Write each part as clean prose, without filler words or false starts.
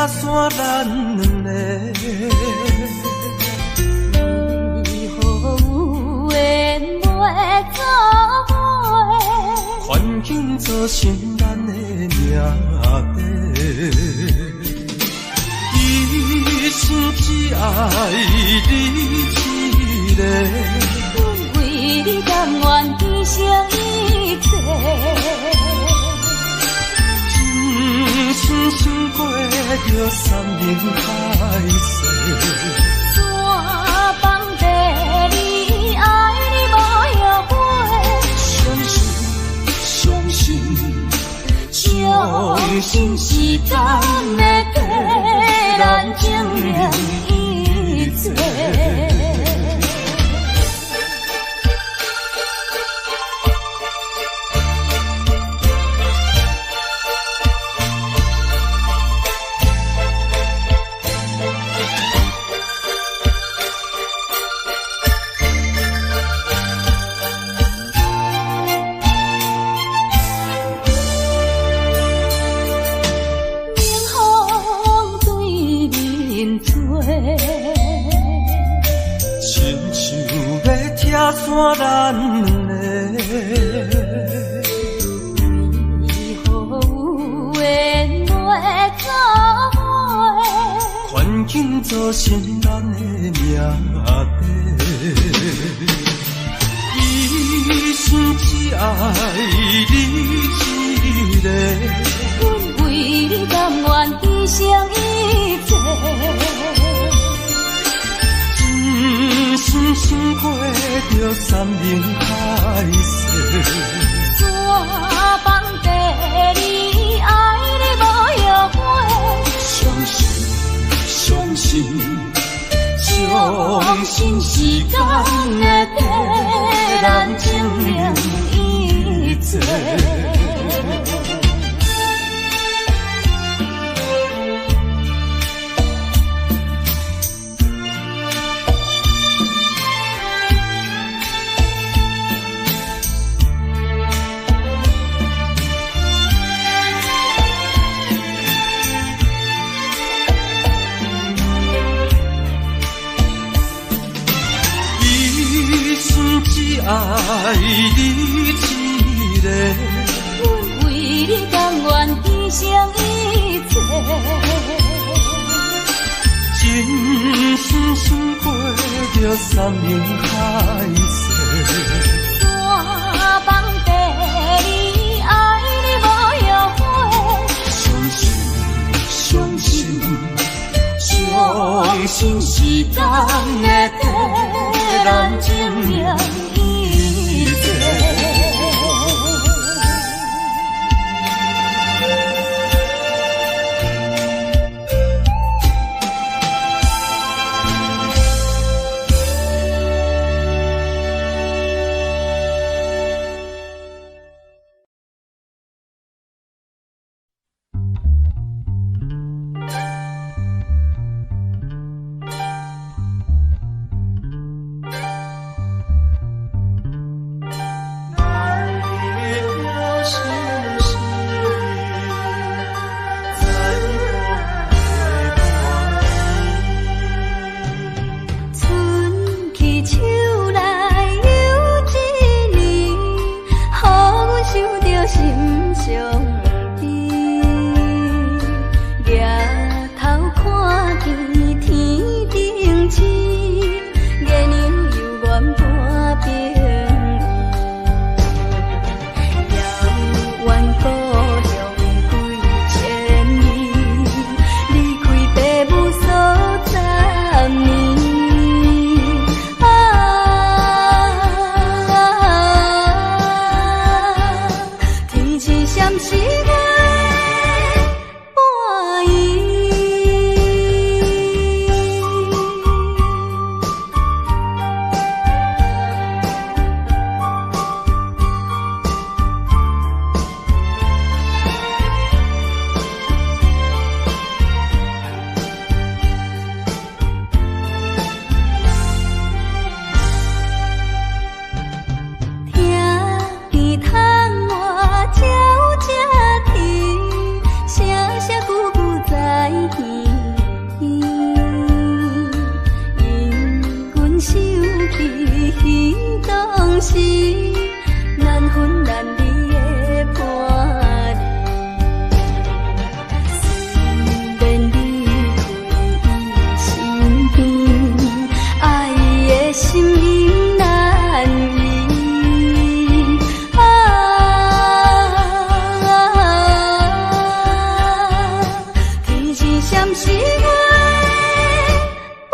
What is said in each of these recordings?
散咱两个。为何有缘袂做伙？环境造成咱的命底。一生只爱你一个。阮为你甘愿牺牲一切。真心想过着山盟海誓，怎放地你爱你无后悔？相信相信时间会替咱证明一切。散咱两个，为何有缘袂做伙？环境造成咱的命底。一生只爱你一个，阮为你甘愿牺牲一切。真心想过着山盟海誓，怎放地你爱你无后悔？相信时间会替咱证明一切。只爱你一个，阮为你甘愿牺牲一切。真心想过着山盟海誓，怎放地你爱你无后悔？相信时间会替咱证明一切。天当时，难分难离的伴侣。虽然你回伊身边，爱伊的心意难移。天是闪失我的伴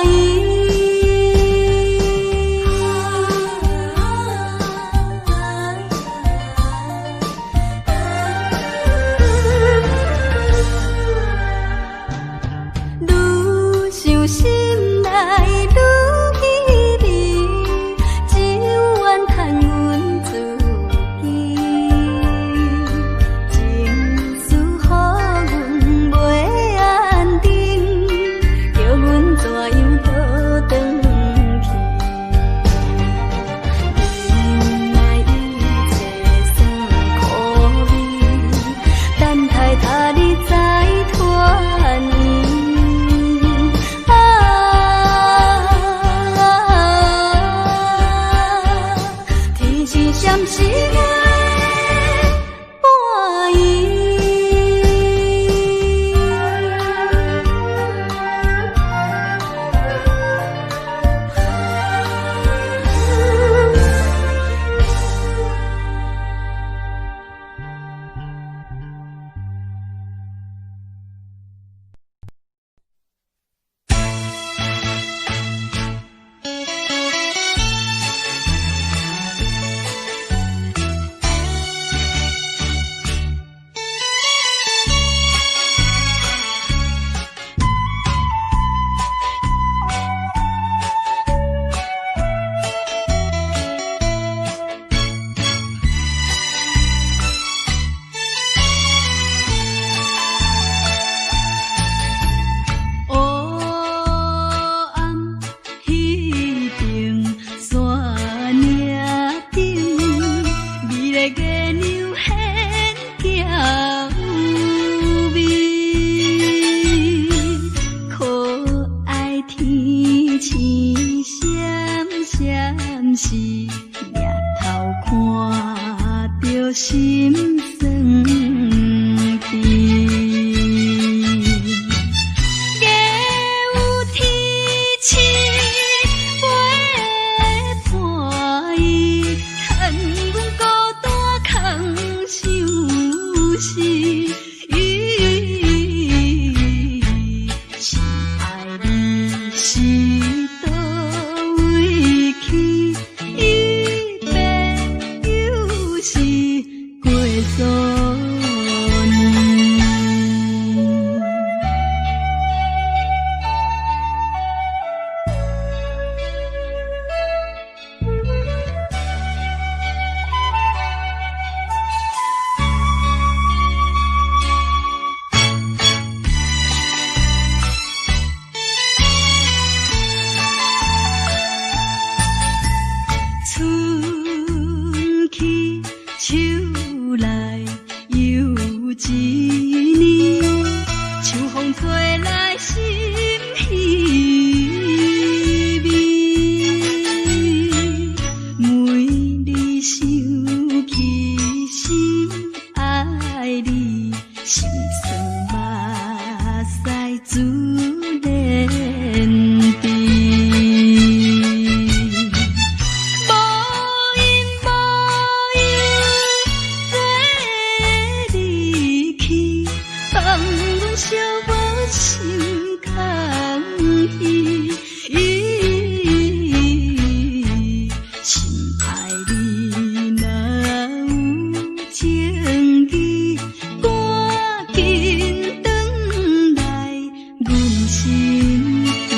意。愈想心内愈稀微，只有怨叹阮自己，情绪予阮袂安定，叫阮怎样倒转去？原来一切算苦味，等待他日再团圆。天是闪失我的伴意。是掠头看着心酸甜，月有天星陪伴伊，趁阮孤单空相思。心爱你是倒位去？过数年，春去秋来又一年，秋风吹来心稀微，每日想起心爱你，心酸目屎自然甜。小无心空虚，心爱你若有情意，赶紧转来阮身边。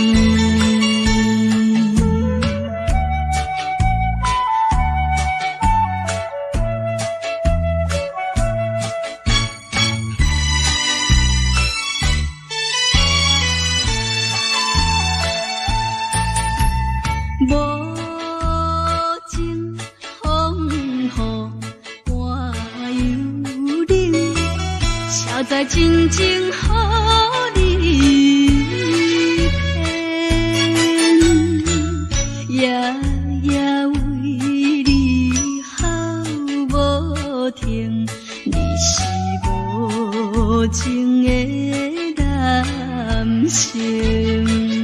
无情风雨半幽冷，谁知真情予你骗？夜夜感情。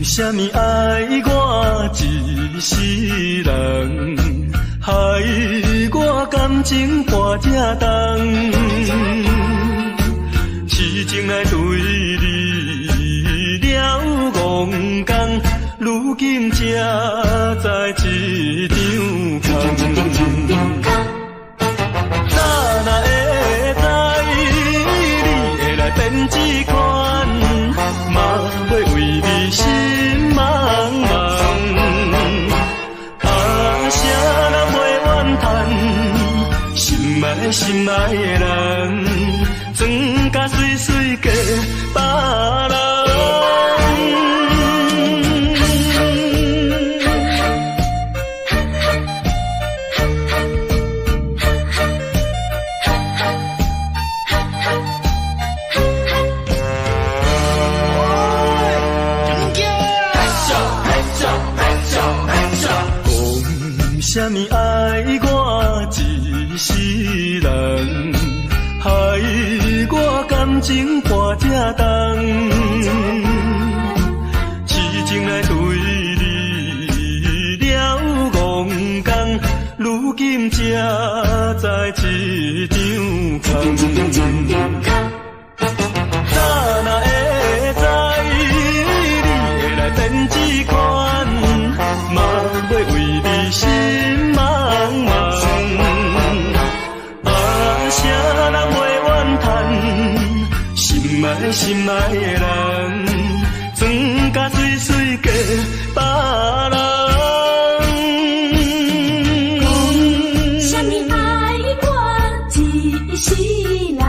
啥物爱我一世人，害我感情半只重，痴情来对你了戆讲，如今才知一场空。早若会知你会来变这款，嘛要为你心茫茫。啊，啥人袂怨叹，心爱的人，装甲水水嫁别人。啥物爱我一世人，害我感情半只重，痴情来对你了戆讲，如今才知一场空。早若会知你会来变这款，嘛要为你心茫茫。啊，啥人袂怨叹，心爱的人，装甲水水嫁别人。啥物爱我一世人，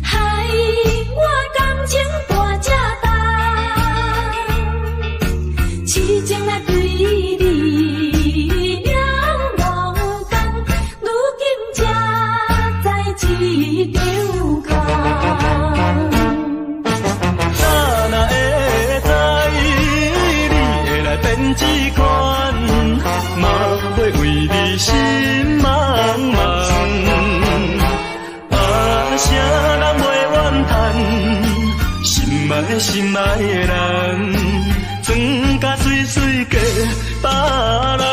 害我感情半只重，痴情来对你了戆讲，如今才知一场空。早若会知你会来变这款，嘛要为你心茫茫。啊，啥人袂怨叹，心爱的人，装甲水水嫁别人。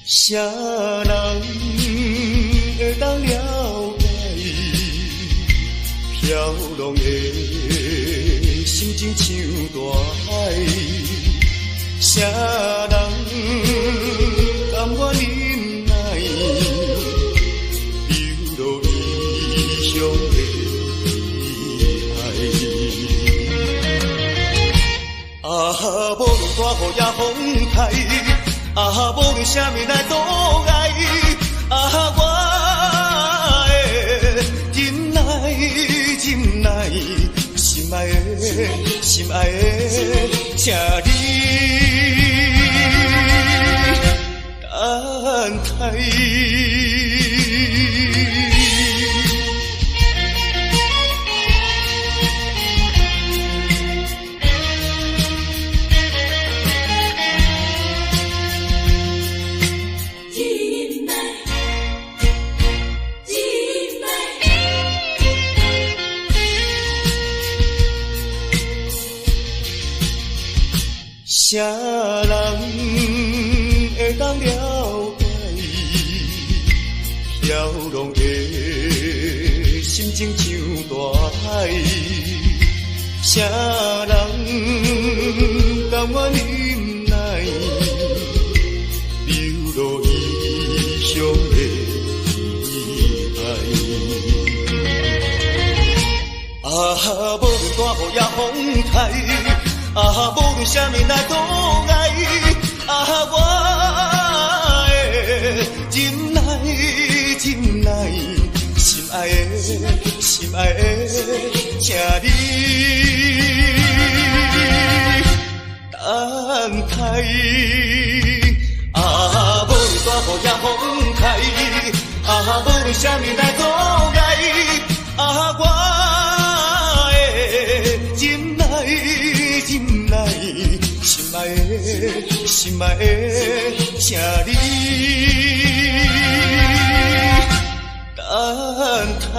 啥人大海，啥人甘愿忍耐，流落异乡的海。啊，无论大雨也风台，啊，无论啥物来阻碍，啊，我会忍耐，忍耐，心爱的，心爱的，请你等待。啥人会当了解飘浪的心情像大海？啥人甘愿忍耐，流落异乡的海？啊，无论大雨也风台，啊，无论啥物来阻碍，啊，我会忍耐，忍耐，心爱的，心爱的，请你等待。啊，无论大雨也风台，啊，无论啥物来阻碍，啊，我会忍耐。忍耐，心爱的，心爱的，请你等待。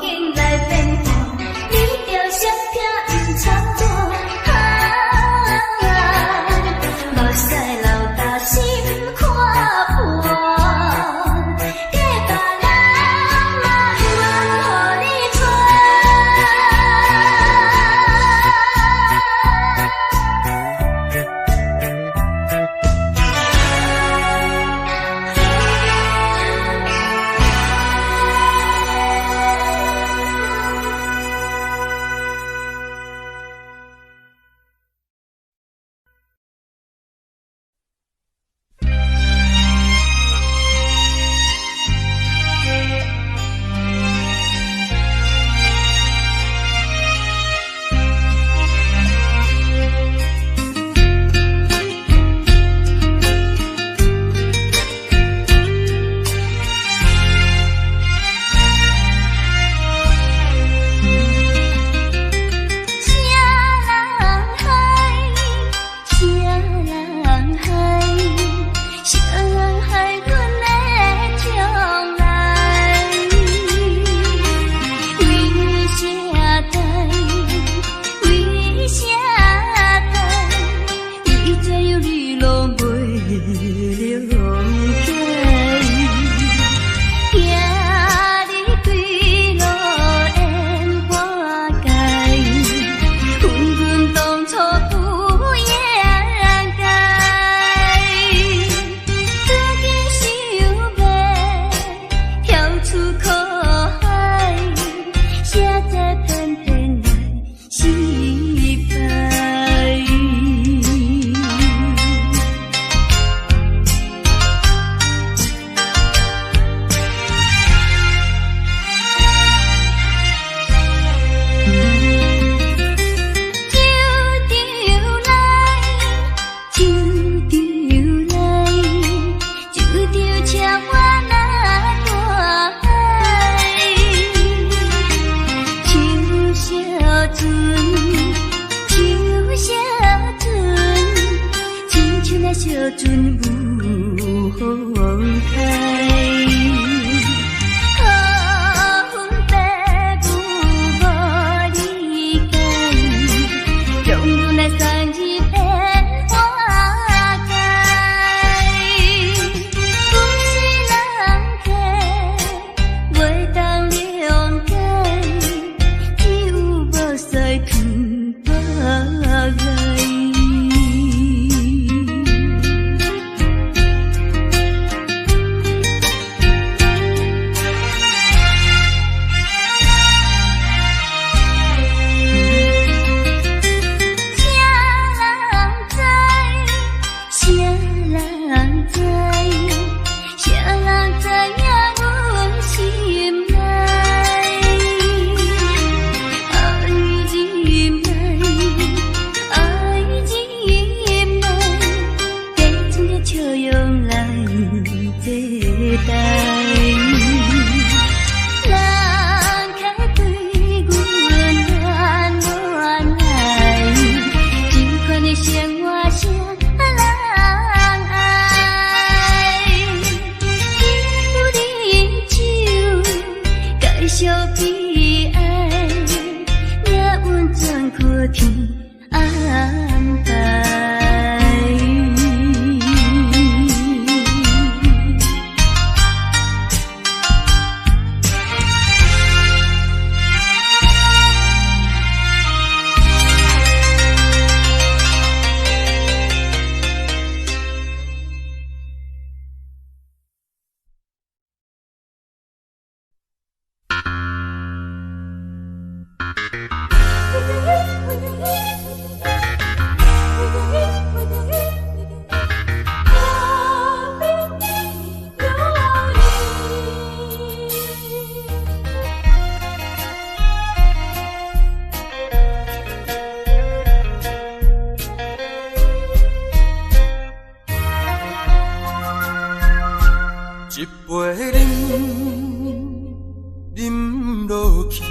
景来变化，你着相听毋插歌。目屎流大心看破，假别人嘛愿予你娶。小船无开，可恨爸母无理解，让阮来送一片花开。有时人客袂当谅解，只有无衰偏不爱。一杯饮落去，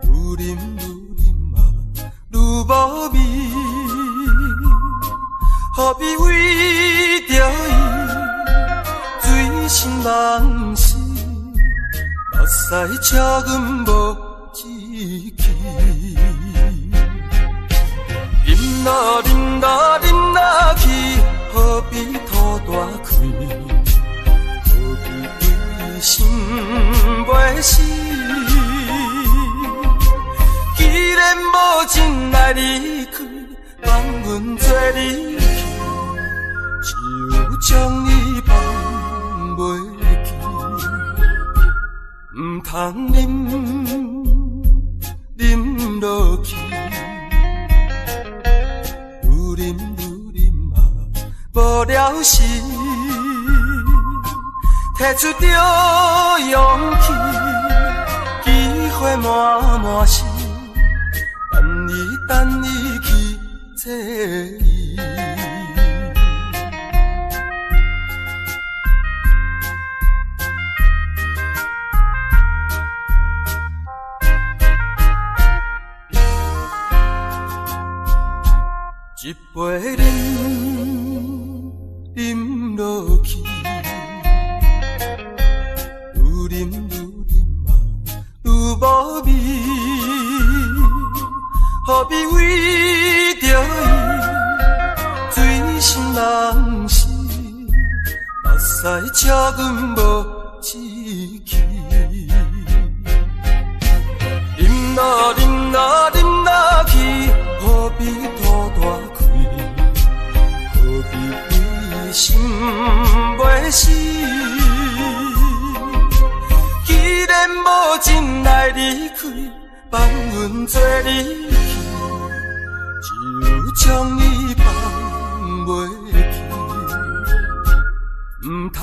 愈饮愈目屎조금无志气。饮去，何必土大开？何必为心袂死？既然无情来离开，放阮做你去，就将你放袂记。唔通啉落去。无聊时，摕出着勇气，机会满是，等你去找伊。一杯饮落去，愈饮嘛愈无味，何必为着伊醉心人死？目屎吃阮无志气，饮落去，何必土大开？何必心袂死，既然无情来离开，放阮做你去，就将你放袂记。唔通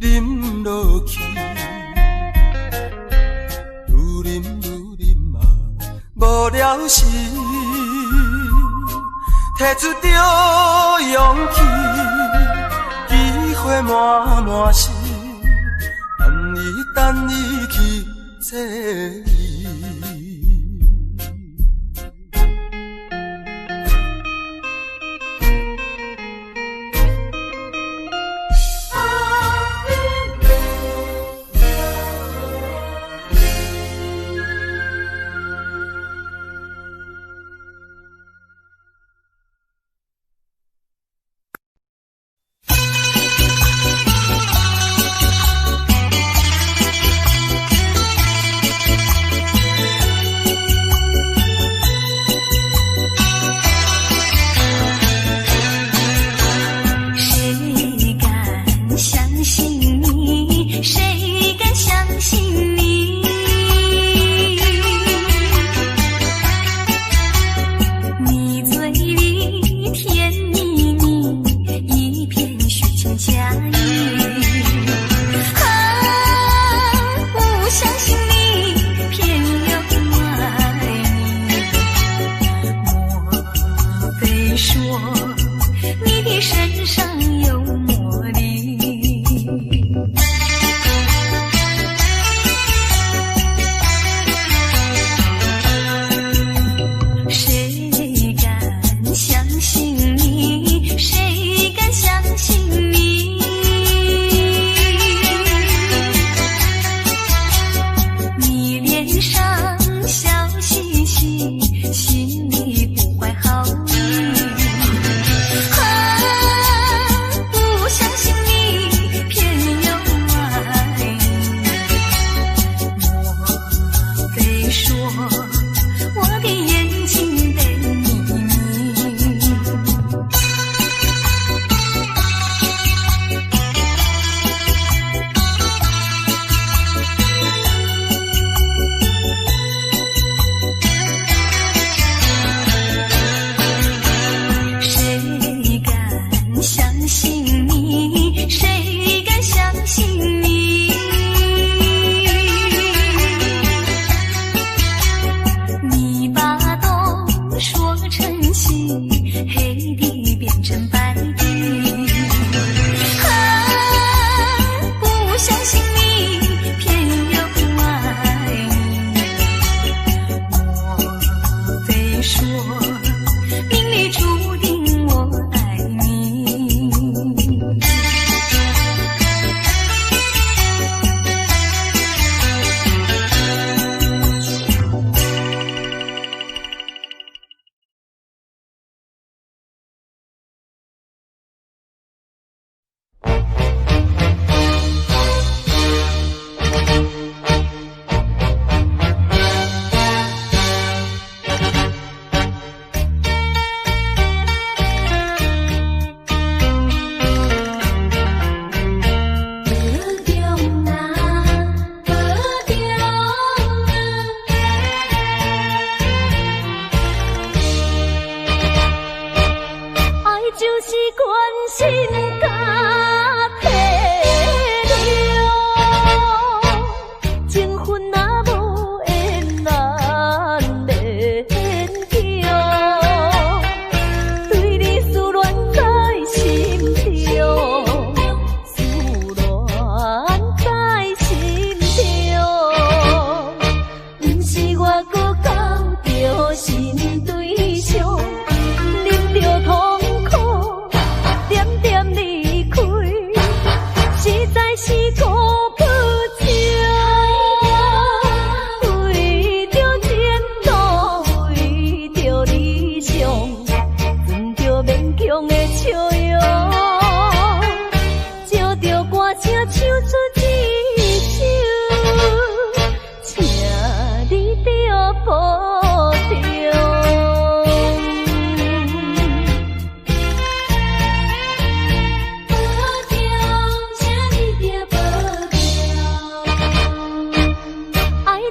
啉落去，愈饮嘛无聊时。摕出着勇气，机会满是，等你去找伊。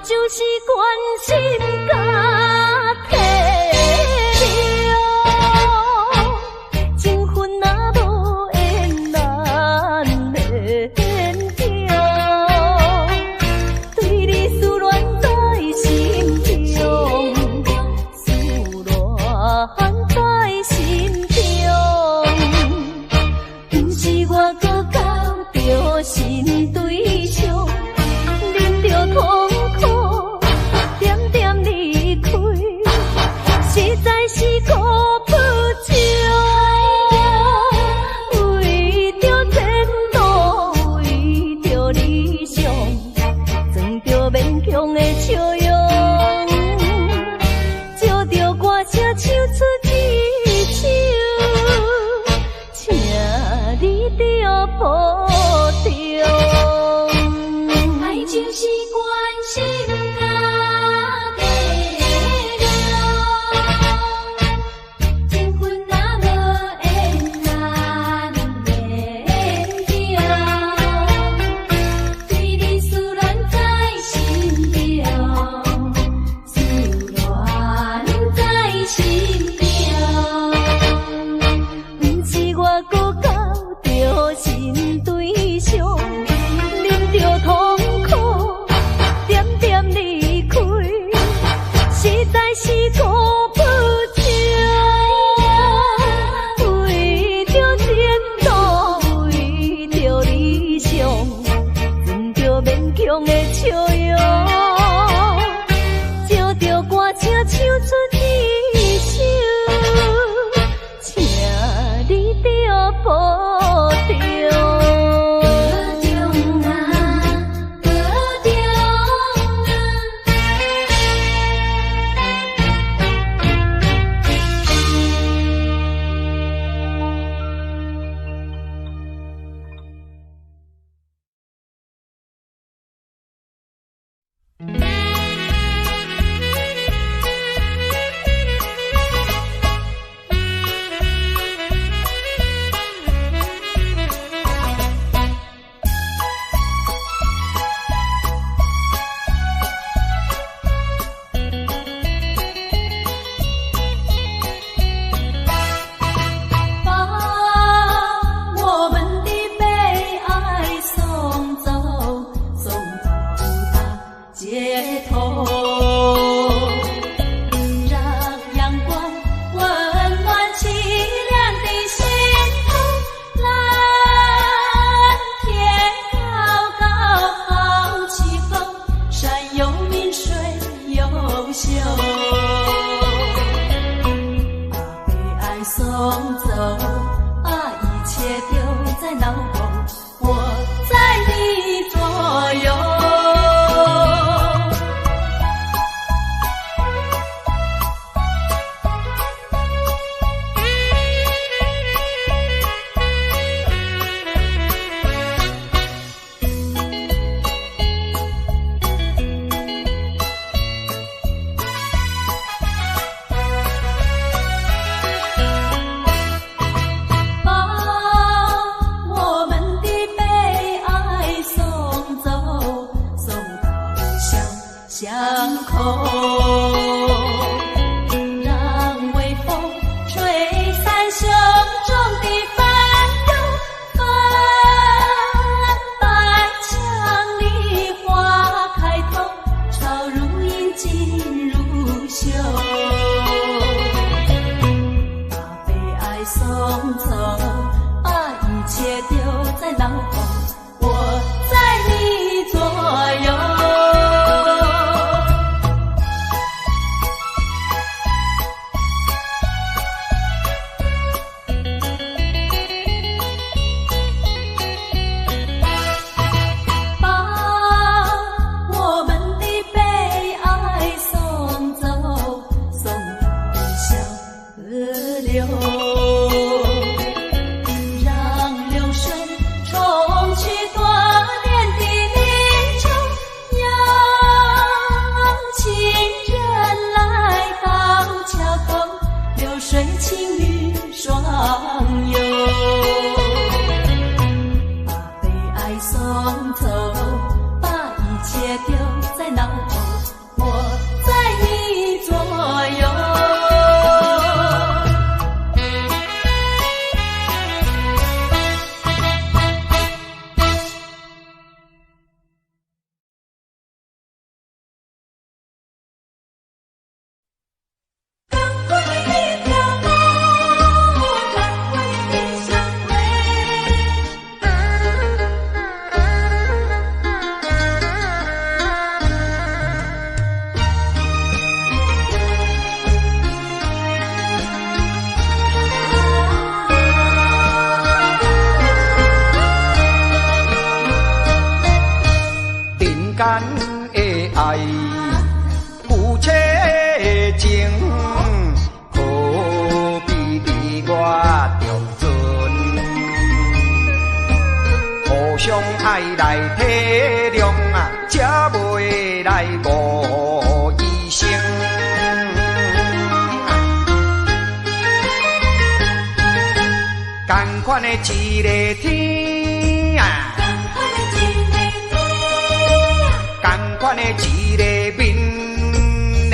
就是关心甲体谅，情分若无缘难免听，对你思恋在心中，思恋在心中，不是我搁交着新对象，忍着痛苦，点点离开，实在是苦不尽。为着前途，为着理想，装着勉强的笑容，借着歌声唱出一首，请你着保重。爱就是关心甲体谅，情分若无缘难免听，对你思恋在心中，思恋在心中，不是我搁交着新对象，忍着痛苦，点点离开，实在是苦不尽。为着前途，为着理想，装着勉强的笑容，借着歌声唱出一首，请你着保重。把我们的悲哀送走，送到大街头，让阳光温暖凄凉的心头。蓝天高高好气候，山有名水有秀，把悲哀送走，把一切丢在脑后，我在你左右。把我们的悲哀送走，送到巷口，让微风吹散胸中的烦忧。翻白墙里花开头，朝如影进入袖，把悲哀送走，把一切丢在脑后，我在你左右。把我们的悲哀送走，送到小河流，让流水冲去多年的离愁，邀情人来到桥头，流水情侣双游，把悲哀送走，把一切丢在脑后。间的爱，有切的情，何必离我中存？互相爱来体谅啊，才袂来误一生。同款的一个天啊，同款的一个面嘞，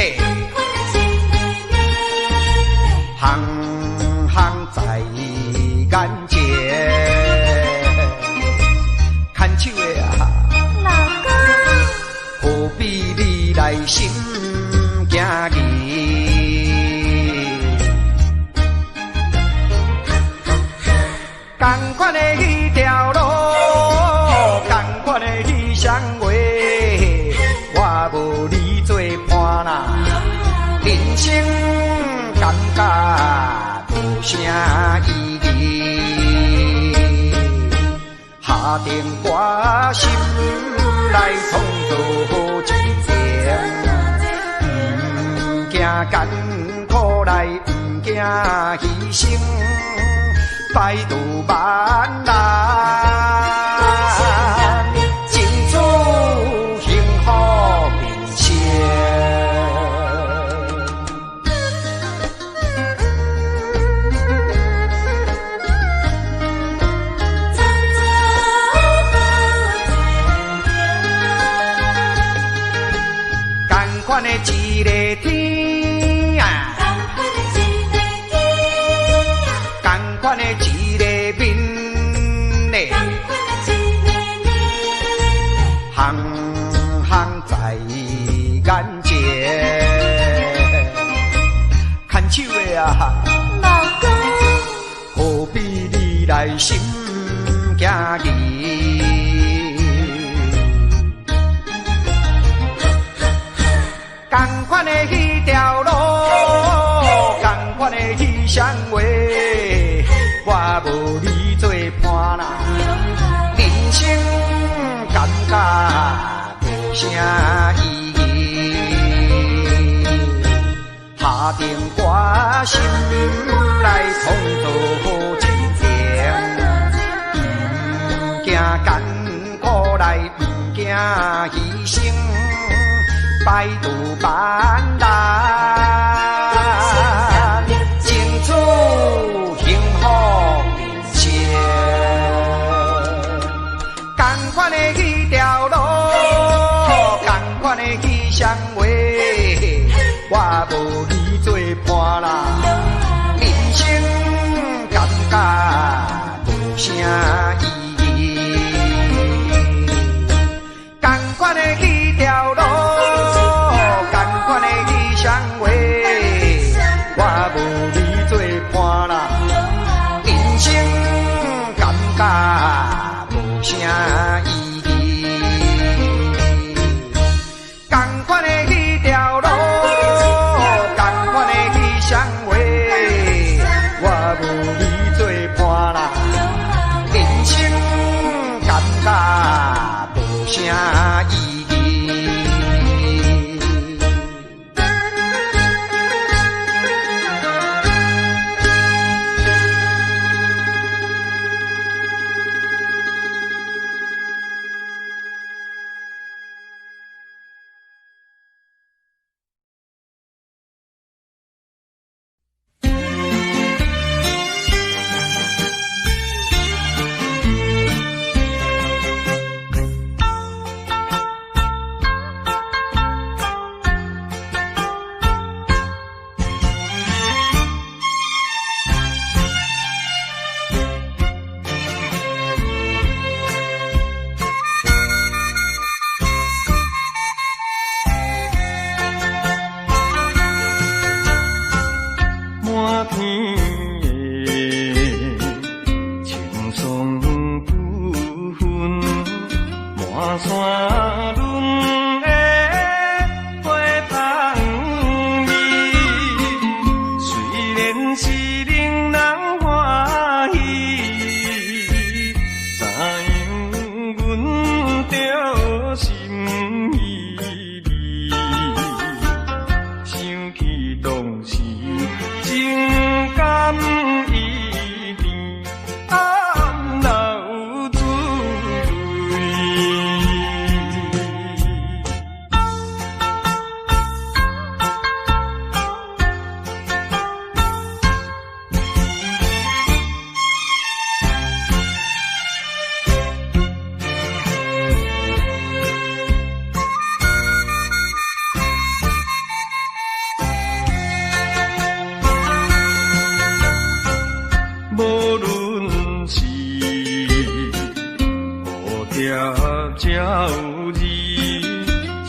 行行在眼前。牵手的啊，老公，何必你来心惊疑？同款的迄条路，同款的迄双话，我无你做伴啦，人生感觉无啥意义。下定决心来创造一情，不惊艰苦来，不惊牺牲。百度万难，尽处幸福面前。同款的一个天啊，同款的一个面嘞，行行在眼前。牵手的啊，老公，何必你来心惊疑？同款的迄条路，同款的迄双话，我无你做伴啦，人生感觉无啥意义。下定决心来创造一情，不惊艰苦来，不惊牺牲。百度万难，尽处幸福面前。同款的迄条路，同款的迄双话，我无你做伴啦，人生感觉无啥意义。同款的迄条路。我无你做伴啦，人生感觉无啥意义。同款的迄条路，同款的迄双话，我无你做伴啦，人生感觉无啥意义。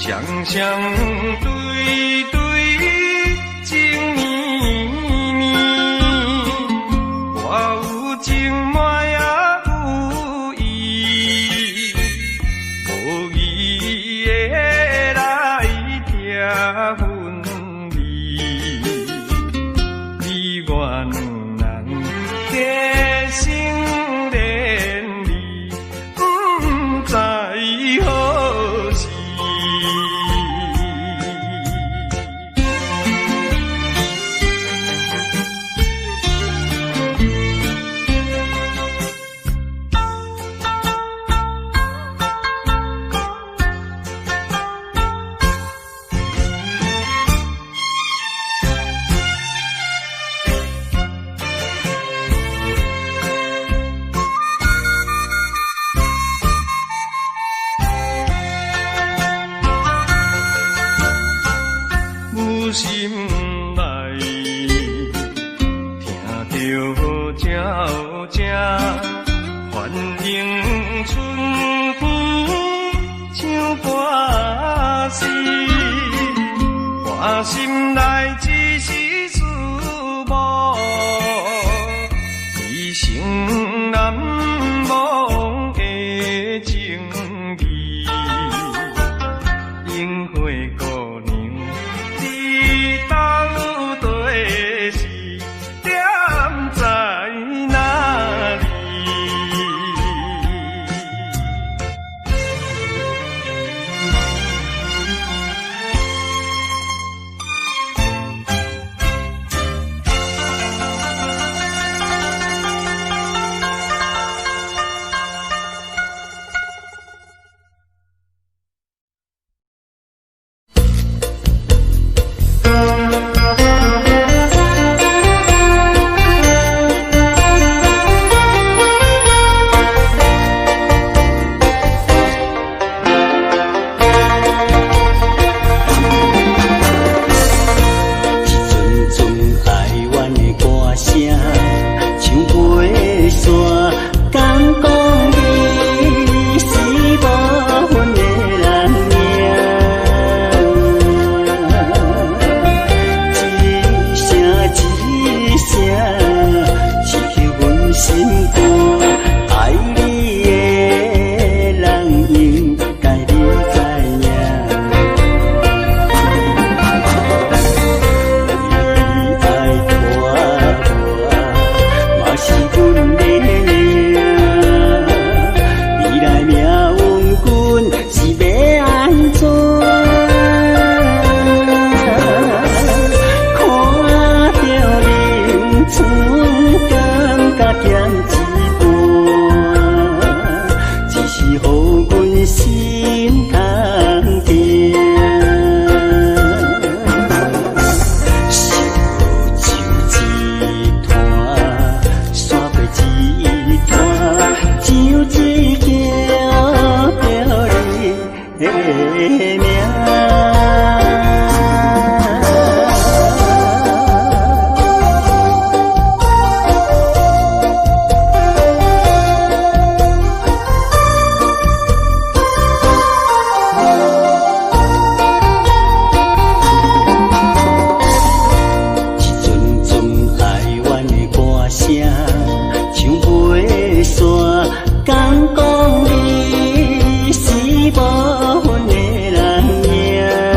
双双对对情绵绵，我有情满也有意，无义的来听分离，你我两人结成连理，不知何时。心内听着鸟声，反映春天像歌诗，我心内只是思慕，一生难忘的情义，樱花姑娘。到底是点在哪里？讲你是无分的人命。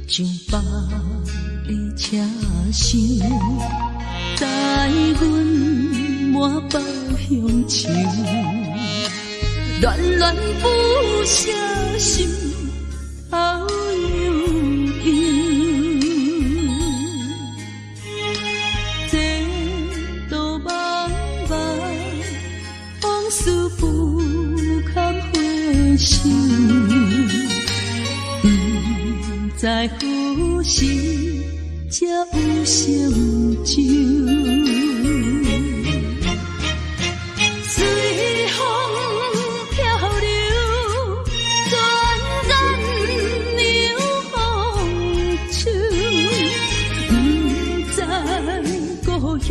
上北的车厢，载阮满北乡愁，恋恋不舍心头悠悠。这道茫茫往事不堪回首，不知何时才有成就。随风漂流，转眼流风手，不知故乡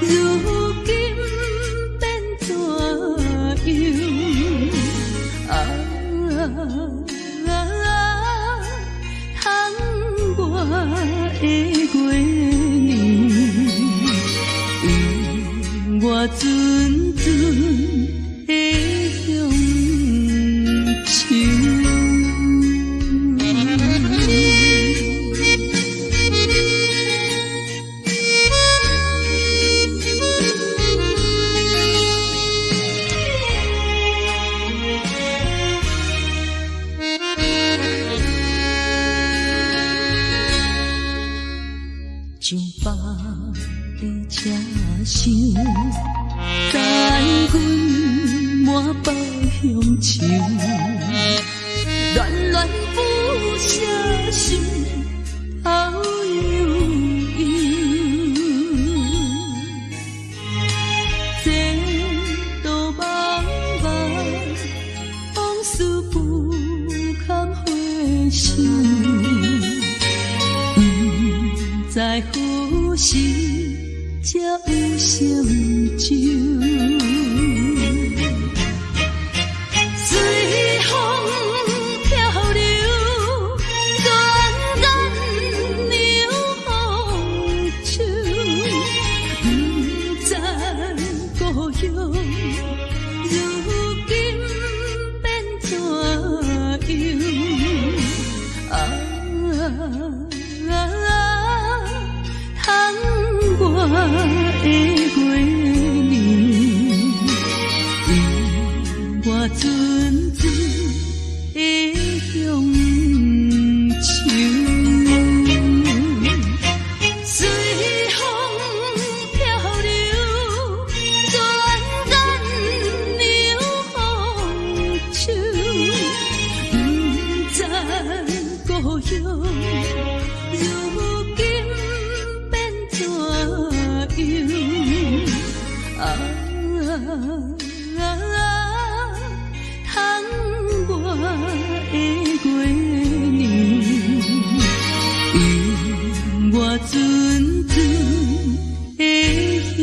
如今变怎样？窗外的月亮，我阵阵的乡愁。上北的车厢，载阮满北乡愁，恋恋不舍心头悠悠。这道茫茫往事不堪回首，不知何时才有成就。随风漂流，转眼流风手，不知故乡如今变怎样？窗外的月亮，我阵阵的乡愁。随风漂流，转眼流风手，不知故乡如今变怎样？窗外的月亮，我阵阵的乡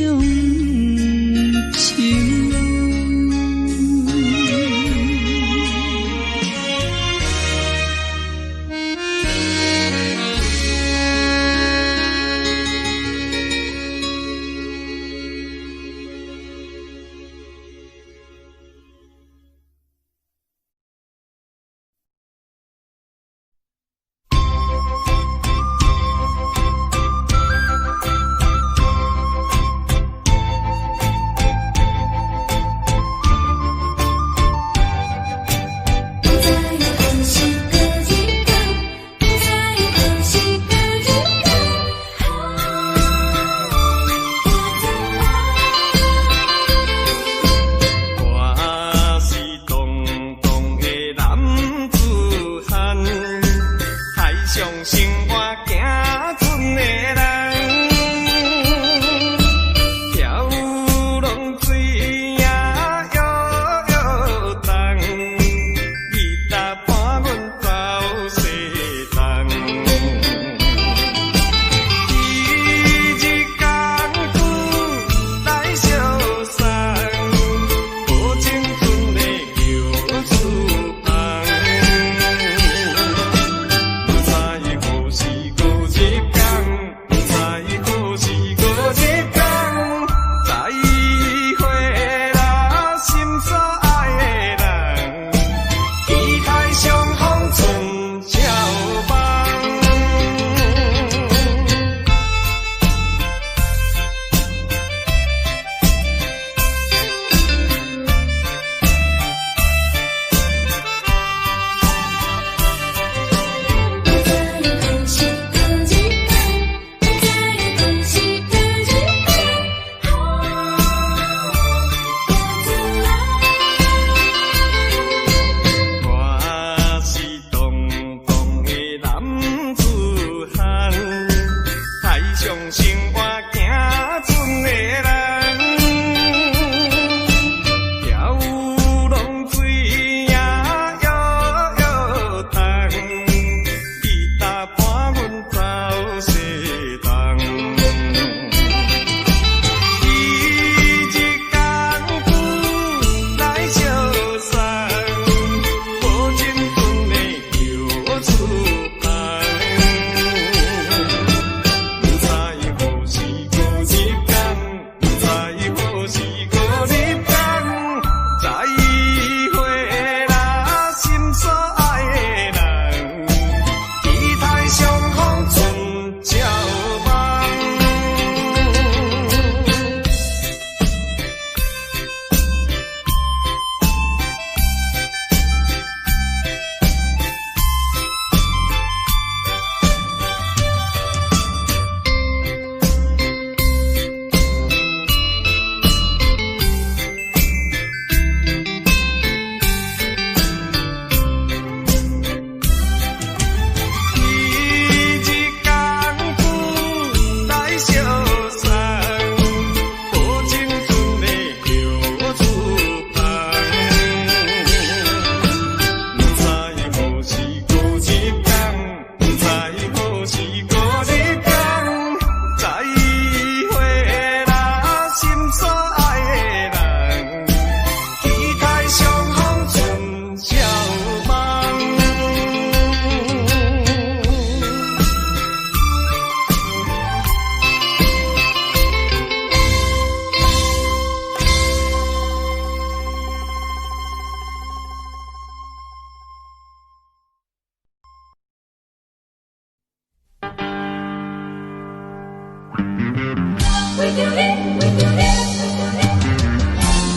为着你，为着你，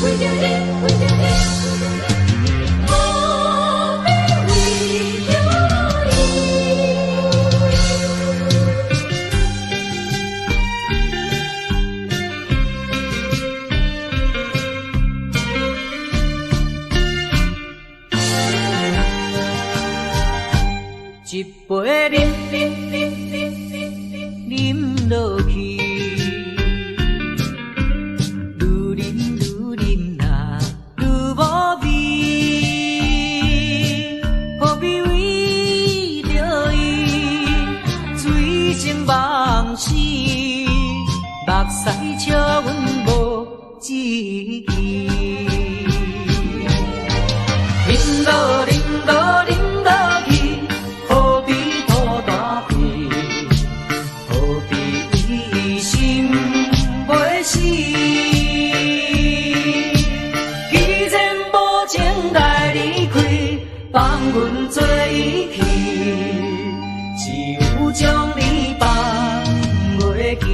为着你，为着你，何必为着伊？一杯饮落去，愈饮啊愈无味，何必为着伊醉生梦死？目屎笑阮无志气，饮落饮落饮落去。何必拖大屁？何必一心袂死？既然无情来离开，放阮做伊去，只有将你放袂记。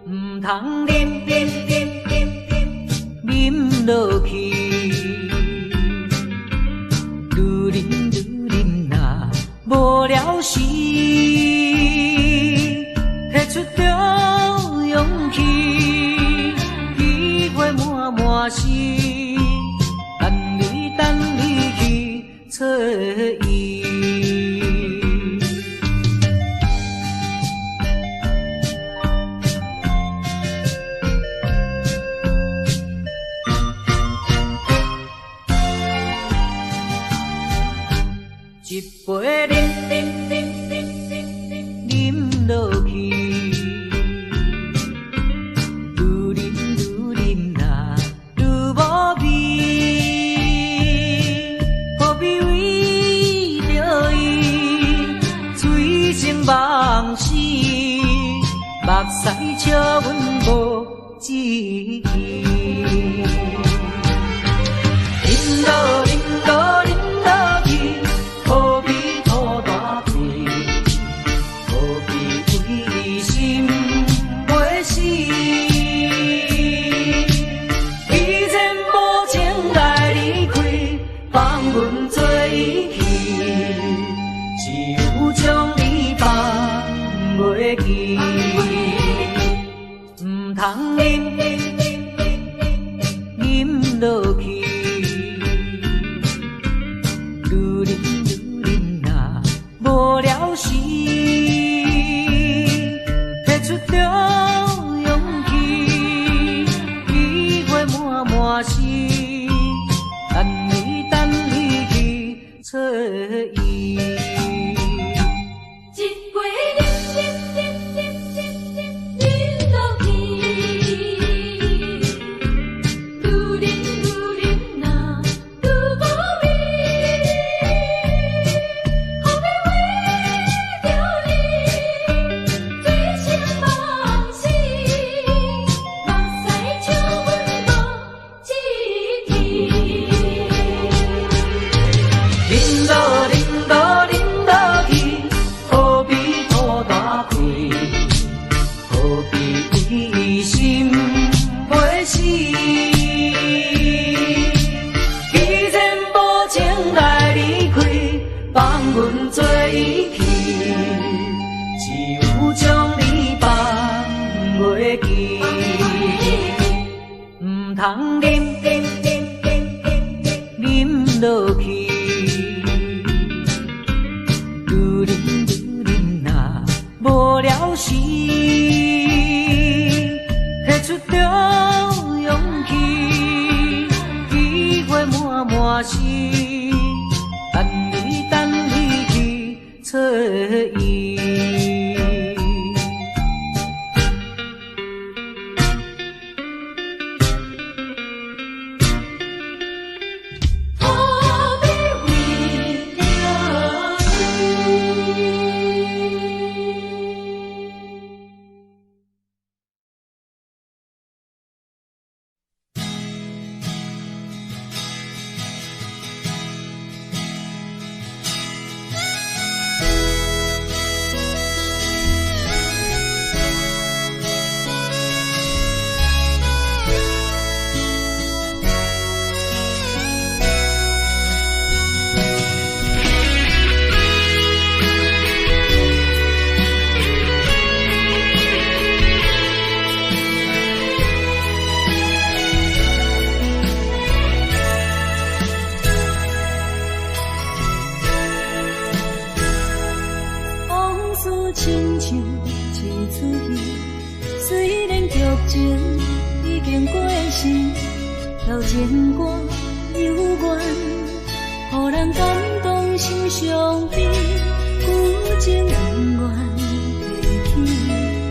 唔通饮落去。无聊时，摕出着勇气，机会满是，等你去找伊。一杯饮落去，愈饮啊愈无味，何必为着伊醉生梦死？目屎笑阮无志气，饮落饮落饮落去。何必拖大屁？何必为心袂死？既然无情来离开，放阮做伊去，只有将你放袂记。唔通饮落去。无聊时，摕出着勇气，机会满是，等你去找伊。一杯饮落去，愈饮啊愈无味。放阮做伊去，只有将你放袂记。唔通饮落去，愈饮啊无聊时，摕出着勇气，机会满是。等你去找伊。何必为着伊？亲像一出戏，虽然剧情已经过时，老情歌犹原，予人感动心伤悲，有情永远提起，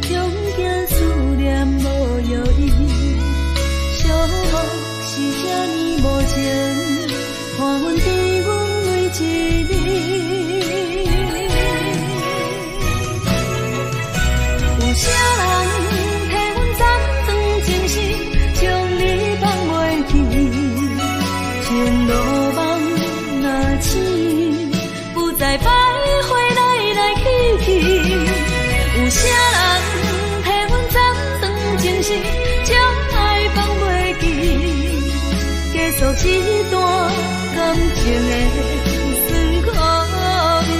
终惊思念无药医，寂寞是这呢无情，看阮伫阮为一日。有啥人替阮暂断情丝，将你放袂记，像落梦若醒，不再徘徊来来去去。有啥人替阮暂断情丝，将爱放袂记，结束一段感情的酸苦味。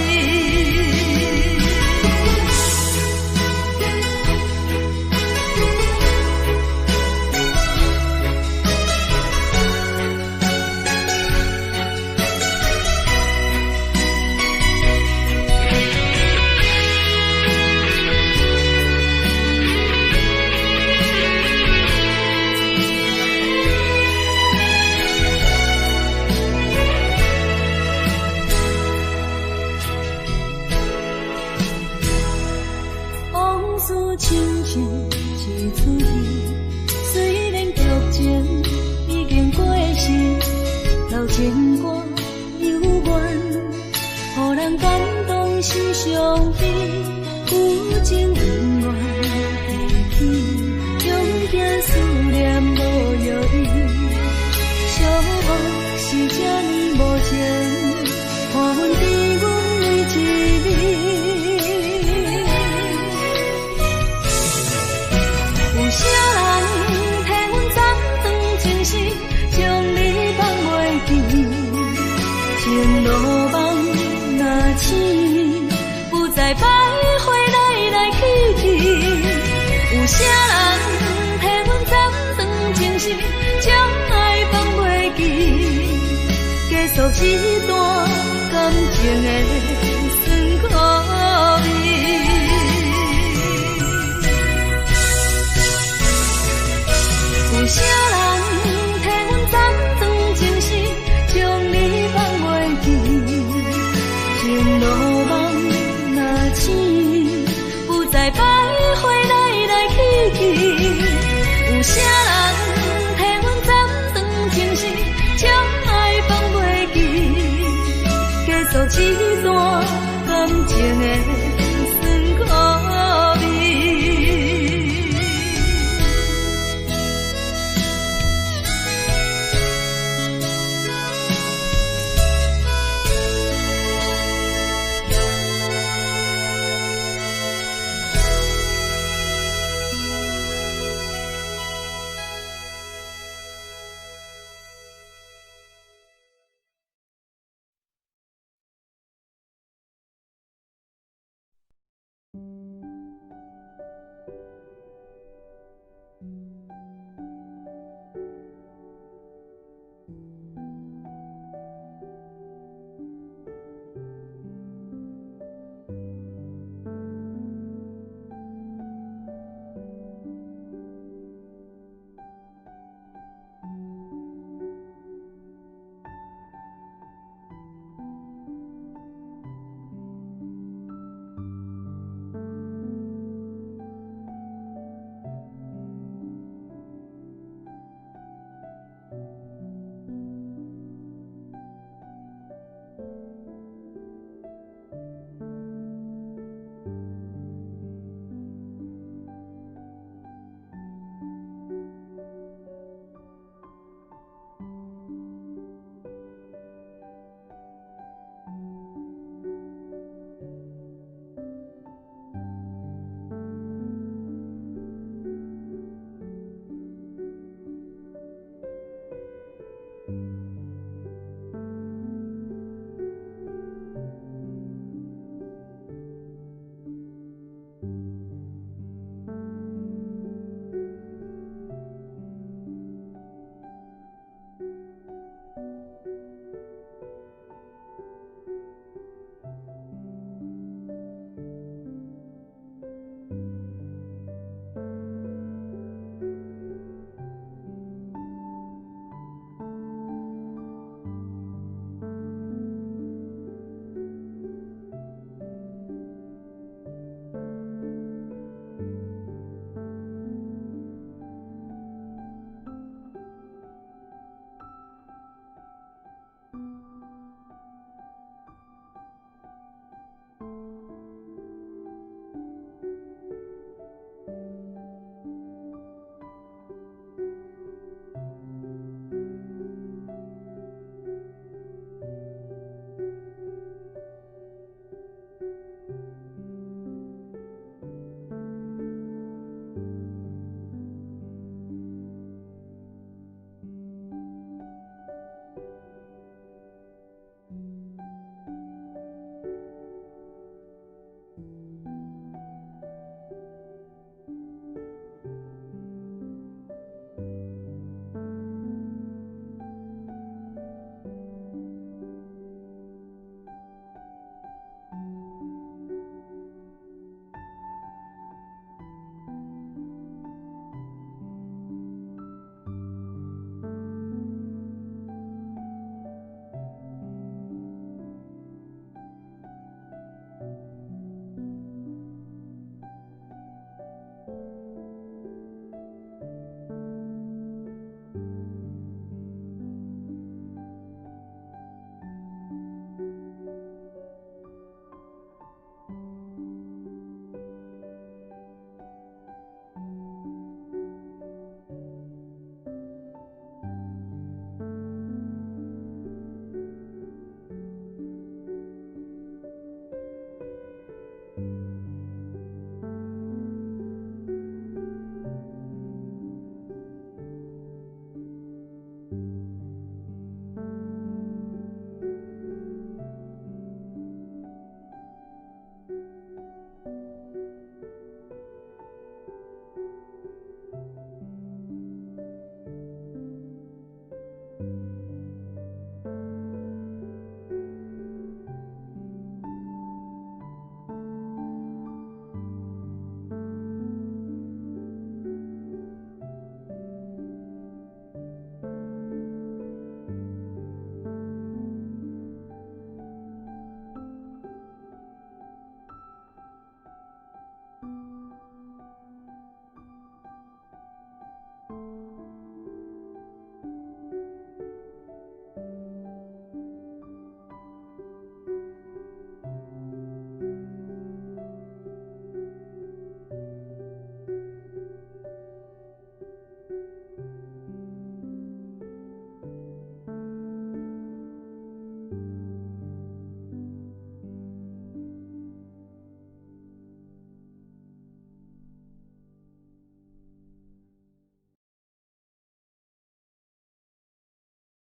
往事亲像一出戏，虽然剧情已经过时，老情歌犹原，予人感动心伤悲，有情永远提起，终惊思念无药医，寂寞是这呢无情，看阮伫阮为一日。有啥人替阮暂断情丝，将你放袂记，像落梦若醒，不再徘徊来来去去。有啥人替阮暂断情丝，将爱放袂记，结束一段感情的酸苦味。有啥人替阮暂断情丝，将你放袂记，像落梦若醒，不再徘徊来来去去。有啥人替阮暂断情丝，将爱放袂记，结束一段